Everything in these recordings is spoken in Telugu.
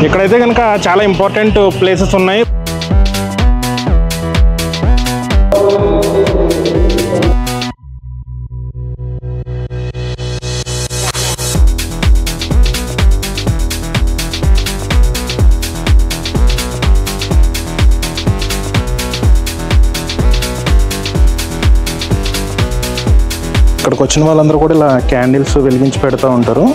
ఇక్కడైతే కనుక చాలా ఇంపార్టెంట్ ప్లేసెస్ ఉన్నాయి. ఇక్కడికి వచ్చిన వాళ్ళందరూ కూడా ఇలా క్యాండిల్స్ వెలిగించి పెడతా ఉంటారు.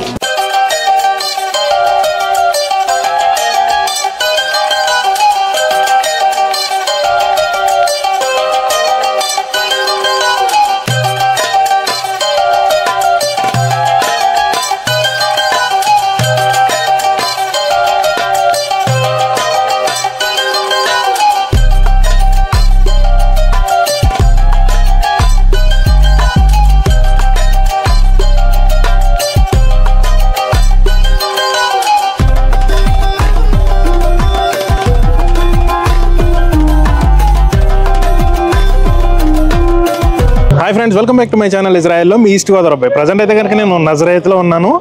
Hi friends, welcome back to my channel ఇజ్రాయెల్లో మీ ఈస్ట్ గోదావరి అబ్బాయి. ప్రజెంట్ అయితే కనుక నేను నజరేత్లో ఉన్నాను.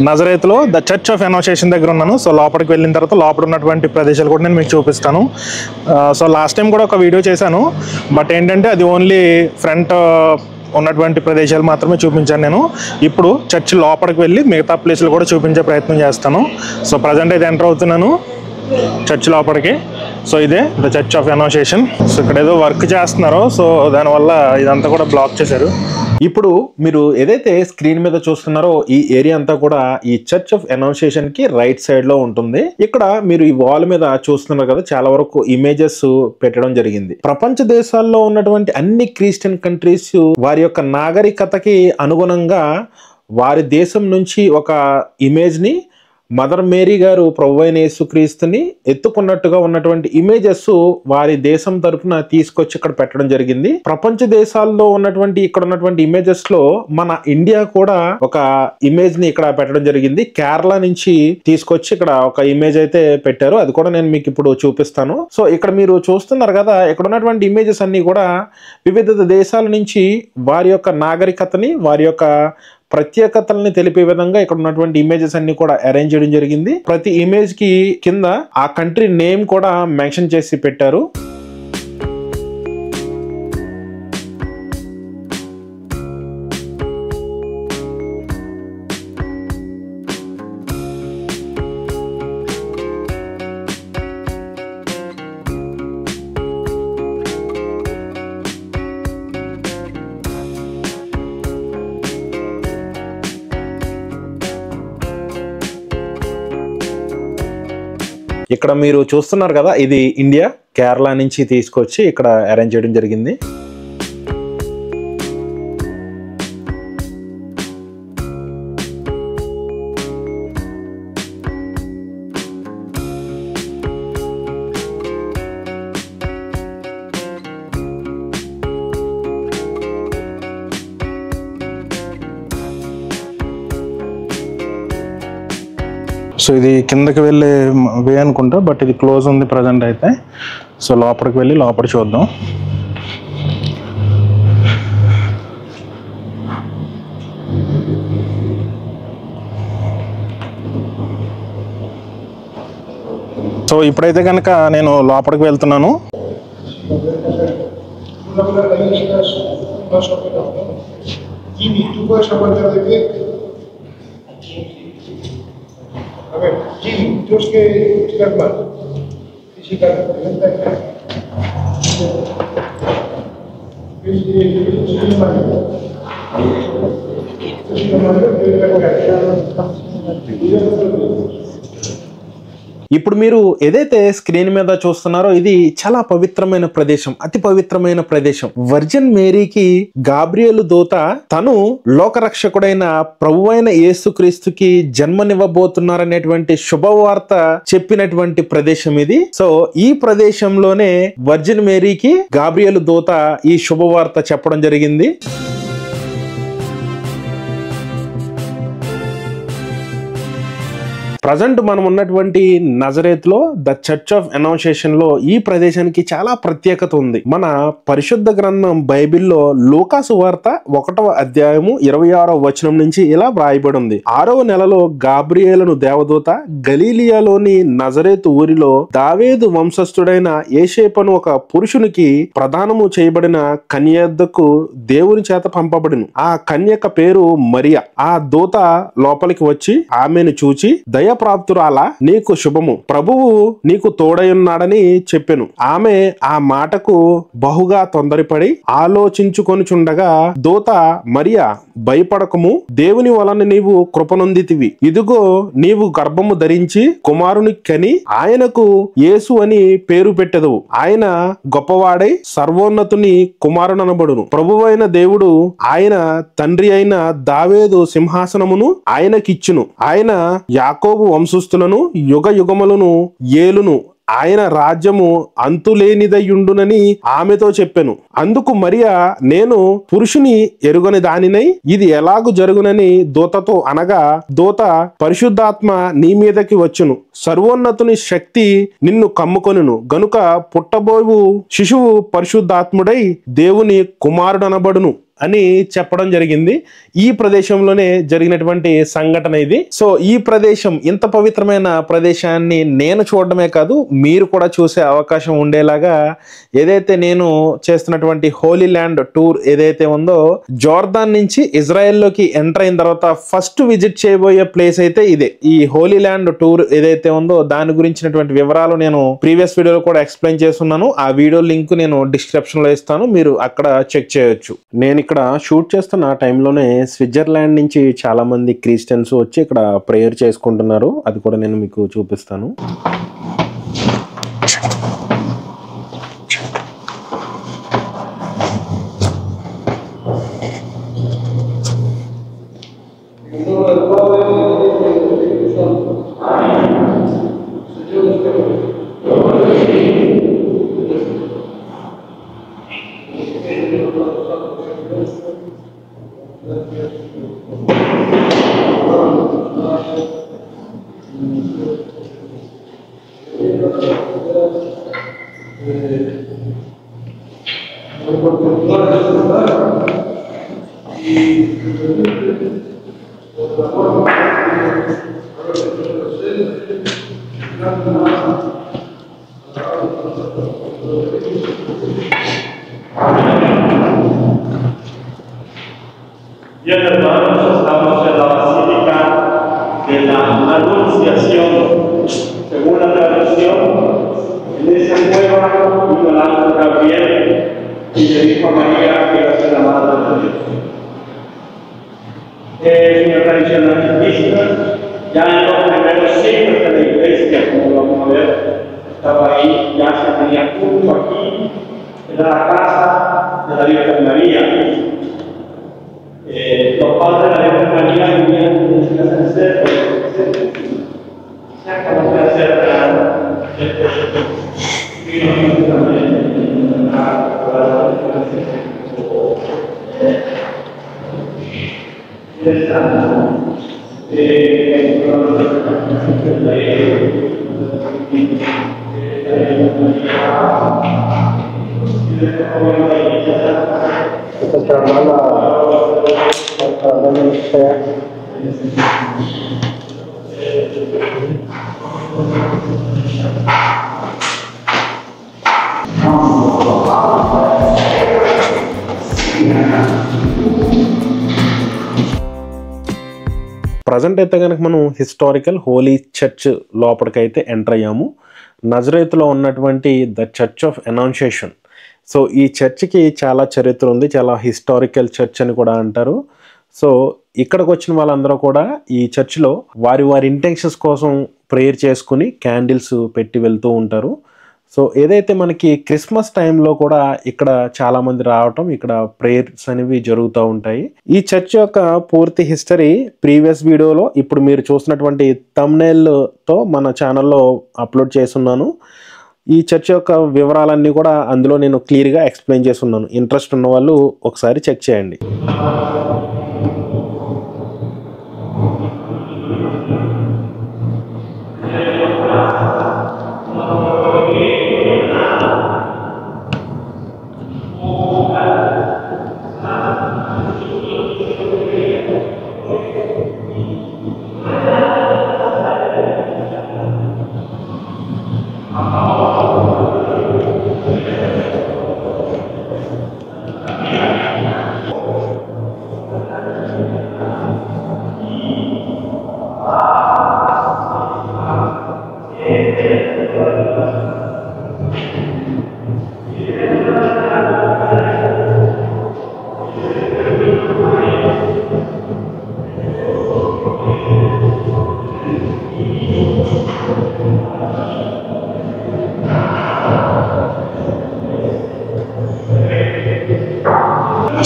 నజరేత్లో ద చర్చ్ ఆఫ్ అసోసియేషన్ దగ్గర ఉన్నాను. సో లోపలికి వెళ్ళిన తర్వాత లోపల ఉన్నటువంటి ప్రదేశాలు కూడా నేను మీకు చూపిస్తాను. సో లాస్ట్ టైం కూడా ఒక వీడియో చేశాను, బట్ ఏంటంటే అది ఓన్లీ ఫ్రంట్ ఉన్నటువంటి ప్రదేశాలు మాత్రమే చూపించాను నేను. ఇప్పుడు చర్చ్ లోపలికి వెళ్ళి మిగతా ప్లేసులు కూడా చూపించే ప్రయత్నం చేస్తాను. సో ప్రజెంట్ అయితే ఎంటర్ అవుతున్నాను చర్చ్ లోపలికి. సో ఇదే the church of association. So ఇక్కడ ఏదో వర్క్ చేస్తున్నారు, సో దానివల్ల ఇదంతా కూడా బ్లాక్ చేశారు. ఇప్పుడు మీరు ఏదైతే స్క్రీన్ మీద చూస్తున్నారో ఈ ఏరియా అంతా కూడా ఈ చర్చ్ ఆఫ్ అసోసియేషన్ కి రైట్ సైడ్ లో ఉంటుంది. ఇక్కడ మీరు ఈ వాల్ మీద చూస్తున్నారు కదా, చాలా వరకు ఇమేజెస్ పెట్టడం జరిగింది. ప్రపంచ దేశాల్లో ఉన్నటువంటి అన్ని క్రిస్టియన్ కంట్రీస్ వారి యొక్క నాగరికతకి అనుగుణంగా వారి దేశం నుంచి ఒక ఇమేజ్ ని మదర్ మేరీ గారు ప్రభువైన యేసుక్రీస్తుని ఎత్తుకున్నట్టుగా ఉన్నటువంటి ఇమేజెస్ వారి దేశం తరపున తీసుకొచ్చి ఇక్కడ పెట్టడం జరిగింది. ప్రపంచ దేశాల్లో ఉన్నటువంటి ఇక్కడ ఉన్నటువంటి ఇమేజెస్ లో మన ఇండియా కూడా ఒక ఇమేజ్ ని ఇక్కడ పెట్టడం జరిగింది. కేరళ నుంచి తీసుకొచ్చి ఇక్కడ ఒక ఇమేజ్ అయితే పెట్టారు, అది కూడా నేను మీకు ఇప్పుడు చూపిస్తాను. సో ఇక్కడ మీరు చూస్తున్నారు కదా, ఇక్కడ ఉన్నటువంటి ఇమేజెస్ అన్ని కూడా వివిధ దేశాల నుంచి వారి యొక్క నాగరికతని వారి యొక్క ప్రత్యేకతల్ని తెలిపే విధంగా ఇక్కడ ఉన్నటువంటి ఇమేజెస్ అన్ని కూడా అరేంజ్ చేయడం జరిగింది. ప్రతి ఇమేజ్ కి కింద ఆ కంట్రీ నేమ్ కూడా మెన్షన్ చేసి పెట్టారు. ఇక్కడ మీరు చూస్తున్నారు కదా, ఇది ఇండియా కేరళ నుంచి తీసుకొచ్చి ఇక్కడ అరేంజ్ చేయడం జరిగింది. సో ఇది కిందకి వెళ్ళే వే అనుకుంటా, బట్ ఇది క్లోజ్ ఉంది ప్రజెంట్ అయితే. సో లోపలికి వెళ్ళి లోపల చూద్దాం. సో ఇప్పుడైతే కనుక నేను లోపలికి వెళ్తున్నాను. ఇప్పుడు మీరు ఏదైతే స్క్రీన్ మీద చూస్తున్నారో ఇది చాలా పవిత్రమైన ప్రదేశం, అతి పవిత్రమైన ప్రదేశం. వర్జిన్ మేరీకి గాబ్రియేలు దూత తను లోకరక్షకుడైన ప్రభువైన యేసుక్రీస్తుకి జన్మనివ్వబోతున్నారనేటువంటి శుభవార్త చెప్పినటువంటి ప్రదేశం ఇది. సో ఈ ప్రదేశంలోనే వర్జిన్ మేరీకి గాబ్రియేలు దూత ఈ శుభవార్త చెప్పడం జరిగింది. ప్రజెంట్ మనం ఉన్నటువంటి నజరేత్ లో ద చర్చ్ ఆఫ్ అనౌన్సియేషన్ లో ఈ ప్రదేశానికి చాలా ప్రత్యేకత ఉంది. మన పరిశుద్ధ గ్రంథం బైబిల్లో లూకాసు వార్త 1వ అధ్యాయము 26వ వచనం నుంచి ఇలా వ్రాయబడి ఉంది. 6వ నెలలో గాబ్రియేలును దేవదూత గలీలియాలోని నజరేతు ఊరిలో దావీదు వంశస్థుడైన యోసేపును ఒక పురుషునికి ప్రదానము చేయబడిన కన్యద్దకు దేవుని చేత పంపబడిను. ఆ కన్యక పేరు మరియా. ఆ దూత లోపలికి వచ్చి ఆమెను చూచి దయప్రాప్తురాలా, నీకు శుభము, ప్రభువు నీకు తోడయున్నాడని చెప్పెను. ఆమె ఆ మాటకు బహుగా తొందరపడి ఆలోచించుకొనుచుండగా దూత మరియా, భయపడకము, దేవుని వలన నీవు కృపనొందితివి. ఇదిగో నీవు గర్భము ధరించి కుమారుని కని ఆయనకు యేసు అని పేరు పెట్టెదవు. ఆయన గొప్పవాడై సర్వోన్నతుని కుమారుననబడును. ప్రభువైన దేవుడు ఆయన తండ్రి అయిన దావీదు సింహాసనమును ఆయనకిచ్చును. ఆయన యాకోబు వంశస్థులను యుగ యుగములను ఏలును. ఆయన రాజ్యము అంతులేనిదయుండునని ఆమెతో చెప్పెను. అందుకు మరియా, నేను పురుషుని ఎరుగని దానినై ఇది ఎలాగు జరుగునని దూతతో అనగా, దూత, పరిశుద్ధాత్మ నీ మీదకి వచ్చును, సర్వోన్నతుని శక్తి నిన్ను కమ్ముకొనును గనుక పుట్టబోవు శిశువు పరిశుద్ధాత్ముడై దేవుని కుమారుడనబడును అని చెప్పడం జరిగింది. ఈ ప్రదేశంలోనే జరిగినటువంటి సంఘటన ఇది. సో ఈ ప్రదేశం, ఇంత పవిత్రమైన ప్రదేశాన్ని నేను చూడడమే కాదు మీరు కూడా చూసే అవకాశం ఉండేలాగా ఏదైతే నేను చేస్తున్నటువంటి హోలీ ల్యాండ్ టూర్ ఏదైతే ఉందో, జోర్దాన్ నుంచి ఇజ్రాయెల్లోకి ఎంటర్ అయిన తర్వాత ఫస్ట్ విజిట్ చేయబోయే ప్లేస్ అయితే ఇదే. ఈ హోలీ ల్యాండ్ టూర్ ఏదైతే ఉందో దాని గురించినటువంటి వివరాలు నేను ప్రీవియస్ వీడియోలో కూడా ఎక్స్ప్లెయిన్ చేస్తున్నాను. ఆ వీడియో లింక్ నేను డిస్క్రిప్షన్ లో ఇస్తాను, మీరు అక్కడ చెక్ చేయొచ్చు. నేను ఇక్కడ షూట్ చేస్తున్న టైంలోనే స్విట్జర్లాండ్ నుంచి చాలా మంది క్రిస్టియన్స్ వచ్చి ఇక్కడ ప్రేయర్ చేసుకుంటున్నారు. అది కూడా నేను మీకు చూపిస్తాను. Bien, hermanos, estamos en la Basílica de la Anunciación. Según la tradición, en esa cueva vino el ángel Gabriel y le dijo a María que iba a ser la madre de Dios. Es una tradición antiquista, ya en los primeros siglos de la Iglesia, como lo vamos a ver, estaba ahí, ya se tenía culto aquí, era la casa de la Virgen María. Los padres de la Virgen María vivían en el centro, exactamente cerca del proyecto. Present అయితే కనుక మనం హిస్టారికల్ హోలీ చర్చ్ లోపలికైతే ఎంటర్ అయ్యాము. నజరేతులో ఉన్నటువంటి ద చర్చ్ ఆఫ్ ఎనౌన్షియేషన్. సో ఈ చర్చ్కి చాలా చరిత్ర ఉంది, చాలా హిస్టారికల్ చర్చ్ అని కూడా అంటారు. సో ఇక్కడికి వచ్చిన వాళ్ళందరూ కూడా ఈ చర్చ్లో వారి వారి ఇంటెన్షన్స్ కోసం ప్రేయర్ చేసుకుని క్యాండిల్స్ పెట్టి వెళ్తూ ఉంటారు. సో ఏదైతే మనకి క్రిస్మస్ టైంలో కూడా ఇక్కడ చాలా మంది రావటం, ఇక్కడ ప్రేయర్స్ అనేవి జరుగుతూ ఉంటాయి. ఈ చర్చ్ యొక్క పూర్తి హిస్టరీ ప్రీవియస్ వీడియోలో ఇప్పుడు మీరు చూసినటువంటి థంబ్నెయిల్తో మన ఛానల్లో అప్లోడ్ చేస్తున్నాను. ఈ చర్చ్ యొక్క వివరాలన్నీ కూడా అందులో నేను క్లియర్గా ఎక్స్ప్లెయిన్ చేస్తున్నాను. ఇంట్రెస్ట్ ఉన్న వాళ్ళు ఒకసారి చెక్ చేయండి.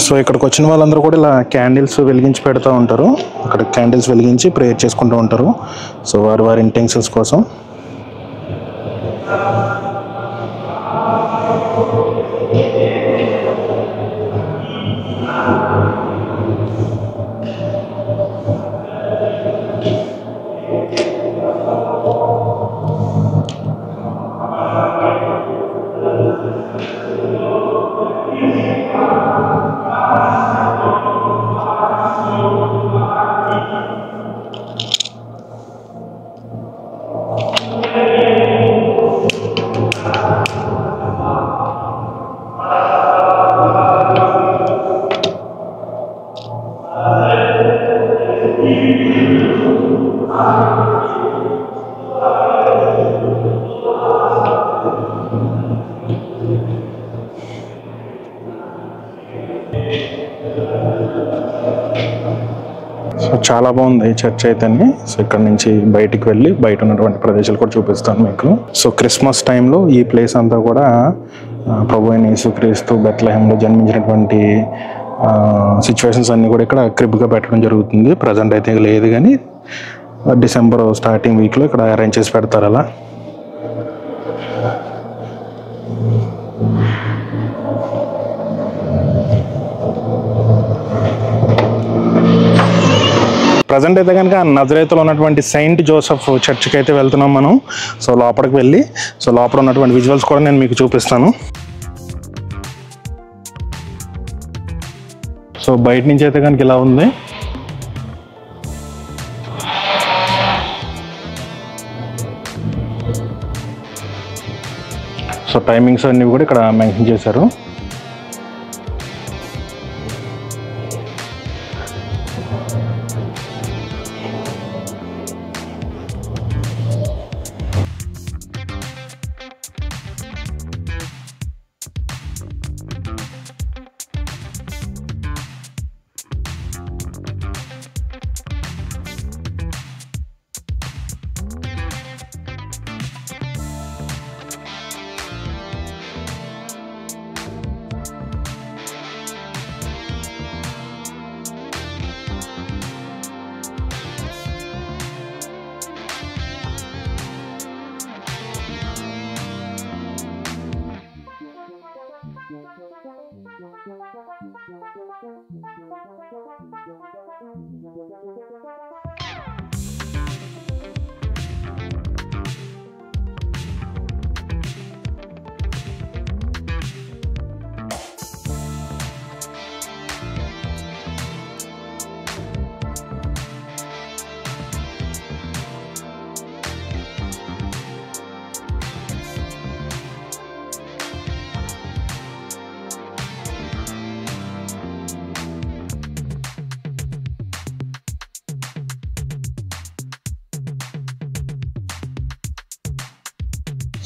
సో ఇక్కడికి వచ్చిన వాళ్ళందరూ కూడా ఇలా క్యాండిల్స్ వెలిగించి పెడతా ఉంటారు. అక్కడ క్యాండిల్స్ వెలిగించి ప్రేయర్ చేసుకుంటూ ఉంటారు. సో వారి వారి ఇంటెన్షన్స్ కోసం. సో చాలా బాగుంది ఈ చర్చ్ అయితేనే. సో ఇక్కడ నుంచి బయటికి వెళ్ళి బయట ఉన్నటువంటి ప్రదేశాలు కూడా చూపిస్తాను మీకు. సో క్రిస్మస్ టైంలో ఈ ప్లేస్ అంతా కూడా ప్రభు అయిన యేసుక్రీస్తు బెత్లెహేంలో జన్మించినటువంటి సిచ్యువేషన్స్ అన్నీ కూడా ఇక్కడ క్రిబ్గా పెట్టడం జరుగుతుంది. ప్రజెంట్ అయితే లేదు, కానీ డిసెంబర్ స్టార్టింగ్ వీక్లో ఇక్కడ అరేంజ్ చేసి పెడతారు అలా. ప్రజెంట్ అయితే కనుక నజరేతులో ఉన్నటువంటి సెయింట్ జోసెఫ్ చర్చ్కి అయితే వెళ్తున్నాం మనం. సో లోపలికి వెళ్ళి సో లోపల ఉన్నటువంటి విజువల్స్ కూడా నేను మీకు చూపిస్తాను. సో బయట నుంచి అయితే కనుక ఇలా ఉంది. సో టైమింగ్స్ అన్నీ కూడా ఇక్కడ మెన్షన్ చేశారు.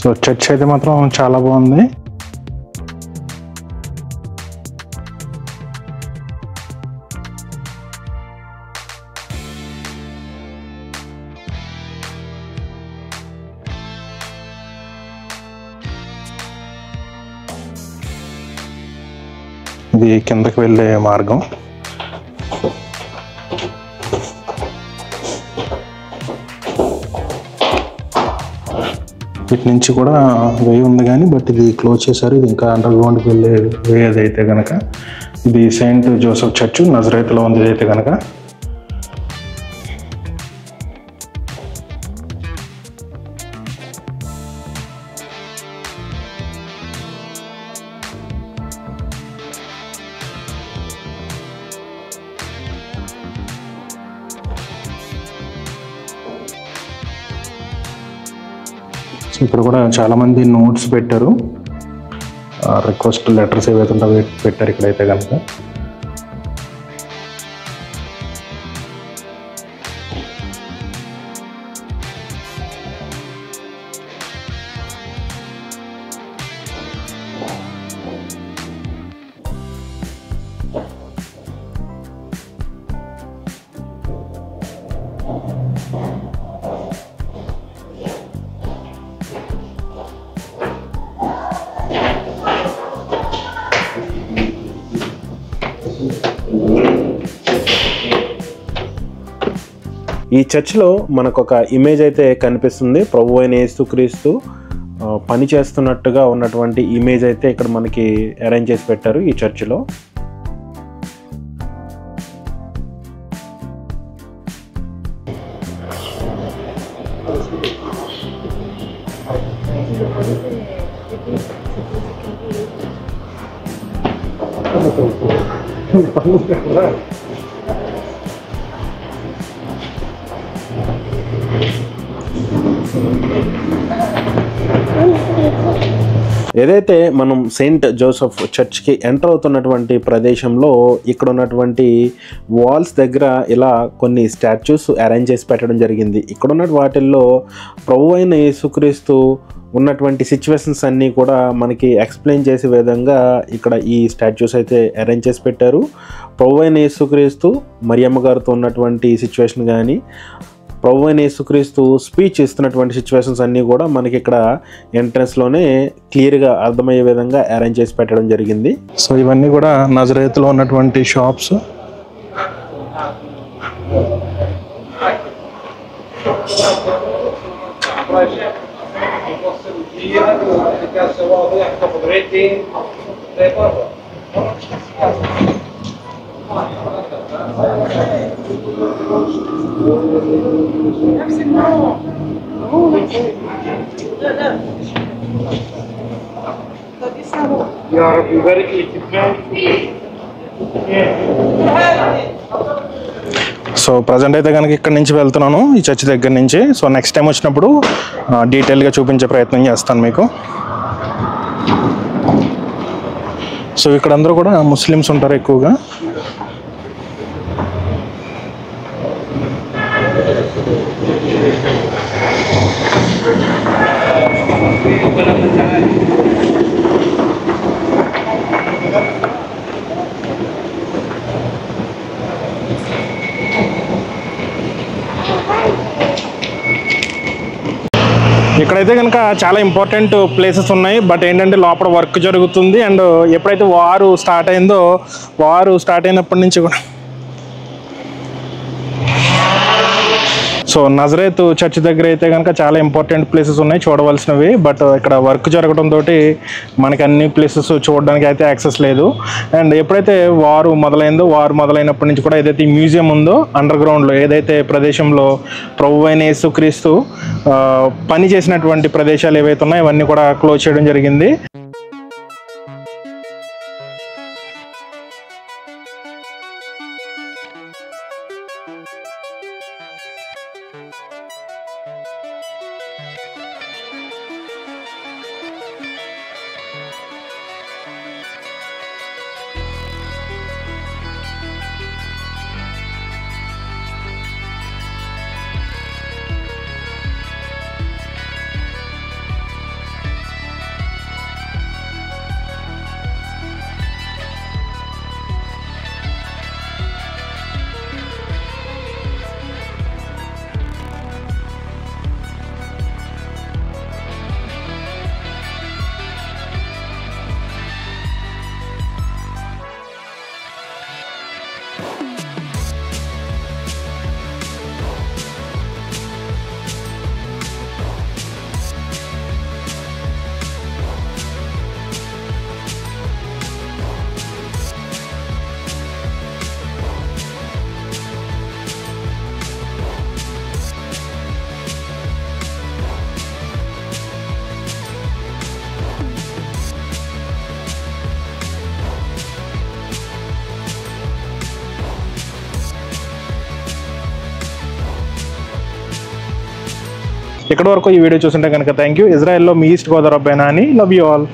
సో చర్చ్ అయితే మాత్రం చాలా బాగుంది. ఇది కిందకి వెళ్ళే మార్గం. ఇటు నుంచి కూడా వే ఉంది కానీ బట్ ఇది క్లోజ్ చేశారు. ఇది ఇంకా అండర్ గ్రౌండ్కి వెళ్ళే వే అదైతే కనుక. ఇది సెయింట్ జోసెఫ్ చర్చ్ నజరేత్లో ఉంది అయితే కనుక. ఇక్కడ కూడా చాలా మంది నోట్స్ పెట్టారు, రిక్వెస్ట్ లెటర్స్ ఏవైతే ఉంటాయో పెట్టారు ఇక్కడైతే కనుక. ఈ చర్చ్లో మనకు ఒక ఇమేజ్ అయితే కనిపిస్తుంది. ప్రభు అయిన యేసుక్రీస్తు పని చేస్తున్నట్టుగా ఉన్నటువంటి ఇమేజ్ అయితే ఇక్కడ మనకి అరేంజ్ చేసి పెట్టారు ఈ చర్చ్లో. ఏదైతే మనం సెయింట్ జోసెఫ్ చర్చ్కి ఎంటర్ అవుతున్నటువంటి ప్రదేశంలో ఇక్కడ ఉన్నటువంటి వాల్స్ దగ్గర ఇలా కొన్ని స్టాచ్యూస్ అరేంజ్ చేసి పెట్టడం జరిగింది. ఇక్కడ ఉన్న వాటిల్లో ప్రభు అయిన యేసుక్రీస్తు ఉన్నటువంటి సిచ్యువేషన్స్ అన్నీ కూడా మనకి ఎక్స్ప్లెయిన్ చేసే విధంగా ఇక్కడ ఈ స్టాచ్యూస్ అయితే అరేంజ్ చేసి పెట్టారు. ప్రభు అయిన యేసుక్రీస్తు మరియమ్మ గారితో ఉన్నటువంటి సిచ్యువేషన్ కానీ, ప్రభు అయిన యేసుక్రీస్తు స్పీచ్ ఇస్తున్నటువంటి సిచ్యువేషన్స్ అన్నీ కూడా మనకి ఇక్కడ ఎంట్రన్స్లోనే క్లియర్గా అర్థమయ్యే విధంగా అరేంజ్ చేసి పెట్టడం జరిగింది. సో ఇవన్నీ కూడా నజరేత్లో ఉన్నటువంటి షాప్స్. సో ప్రజెంట్ అయితే కనుక ఇక్కడ నుంచి వెళ్తున్నాను ఈ చర్చ్ దగ్గర నుంచి. సో నెక్స్ట్ టైం వచ్చినప్పుడు డీటెయిల్గా చూపించే ప్రయత్నం చేస్తాను మీకు. సో ఇక్కడ అందరూ కూడా ముస్లిమ్స్ ఉంటారు ఎక్కువగా. ఇక్కడైతే కనుక చాలా ఇంపార్టెంట్ ప్లేసెస్ ఉన్నాయి. బట్ ఏంటంటే లోపల వర్క్ జరుగుతుంది. అండ్ ఎప్పుడైతే వారు స్టార్ట్ అయినప్పటి నుంచి కూడా సో నజరేత్ చర్చ్ దగ్గర అయితే కనుక చాలా ఇంపార్టెంట్ ప్లేసెస్ ఉన్నాయి చూడవలసినవి. బట్ ఇక్కడ వర్క్ జరగడంతో మనకి అన్ని ప్లేసెస్ చూడడానికి అయితే యాక్సెస్ లేదు. అండ్ ఎప్పుడైతే వారు మొదలైనప్పటి నుంచి కూడా ఏదైతే ఈ మ్యూజియం ఉందో అండర్ గ్రౌండ్లో ఏదైతే ప్రదేశంలో ప్రభు అయిన యేసుక్రీస్తు పని చేసినటువంటి ప్రదేశాలు ఏవైతే ఉన్నాయో ఇవన్నీ కూడా క్లోజ్ చేయడం జరిగింది. ఇక్కడ వరకు ఈ వీడియో చూస్తుంటే కనుక థ్యాంక్ యూ. ఇజ్రాయెల్లో మీ ఈస్ట్ గోదావరి అబ్బాయినా అని లవ్ యూ ఆల్.